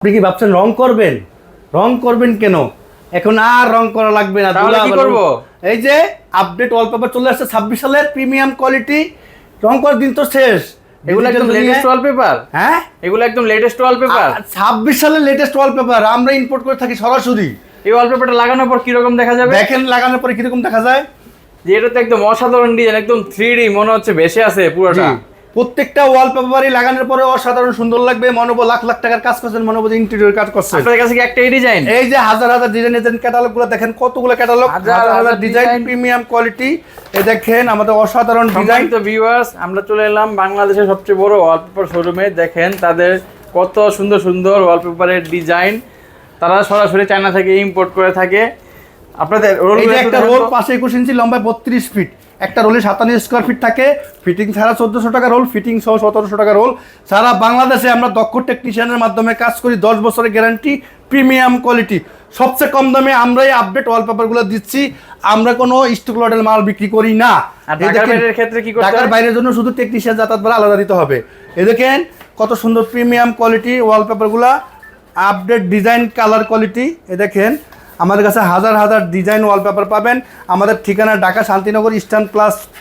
আপনি কি ভাবছেন রং করবেন? রং করবেন কেন? এখন আর রং করা লাগবে না। তাহলে কি করব? এই যে আপডেট ওয়ালপেপার চলে আসছে 26 সালের প্রিমিয়াম কোয়ালিটি। রং করার দিন তো শেষ। এগুলো একদম লেটেস্ট ওয়ালপেপার। হ্যাঁ, এগুলো একদম লেটেস্ট ওয়ালপেপার। 26 সালের লেটেস্ট ওয়ালপেপার আমরা ইম্পোর্ট করে থাকি সরাসরি। এই ওয়ালপেপারটা লাগানোর পর কি রকম দেখা যাবে? দেখেন লাগানোর পরে কিরকম দেখা যায়। যে এটা তো একদম অসাধারণ ডিজাইন, একদম 3D মনে হচ্ছে ভেসে আছে পুরোটা। প্রত্যেকটা ওয়ালপেপারই লাগানোর পরে অসাধারণ সুন্দর লাগবে। মনে হবো লাখ লাখ টাকার কাজ করছেন, মনে হবো ইন্টেরিয়র কাজ করছেন। আপনাদের কাছে কি একটাই ডিজাইন? এই যে হাজার হাজার ডিজাইনের ক্যাটালগ গুলো দেখেন, কতগুলো ক্যাটালগ, হাজার হাজার ডিজাইন, প্রিমিয়াম কোয়ালিটি। এই দেখেন আমাদের অসাধারণ ডিজাইন। তো ভিউয়ার্স, আমরা চলে এলাম বাংলাদেশের সবচেয়ে বড় ওয়ালপেপার শোরুমে। দেখেন তাদের কত সুন্দর সুন্দর ওয়ালপেপারের ডিজাইন। তারা সরাসরি চায়না থেকে ইম্পোর্ট করে থাকে। আপনাদের এই যে একটা রোল 5 ইঞ্চি লম্বা 32 ফিট, একটা রোলে 57 স্কোয়ার ফিট থাকে। ফিটিং ছাড়া 1400 টাকা রোল, ফিটিং সহ 1700 টাকা রোল। সারা বাংলাদেশে আমরা দক্ষ টেকনিশিয়ানের মাধ্যমে কাজ করি, 10 বছরের গ্যারান্টি, প্রিমিয়াম কোয়ালিটি। সবচেয়ে কম দামে আমরাই আপডেট ওয়ালপেপারগুলো দিচ্ছি। আমরা কোনো স্টক লটের মাল বিক্রি করি না। ঢাকার বাইরের ক্ষেত্রে কি করতে হবে? ঢাকার বাইরের জন্য শুধু টেকনিশিয়ান যাতায়াত ভাড়া আলাদা দিতে হবে। এই দেখেন কত সুন্দর প্রিমিয়াম কোয়ালিটি ওয়ালপেপারগুলো, আপডেট ডিজাইন, কালার কোয়ালিটি। এ দেখেন আমাদের কাছে হাজার হাজার ডিজাইন ওয়ালপেপার পাবেন। আমাদের ঠিকানা ঢাকা শান্তিনগর ইস্টার্ন প্লাস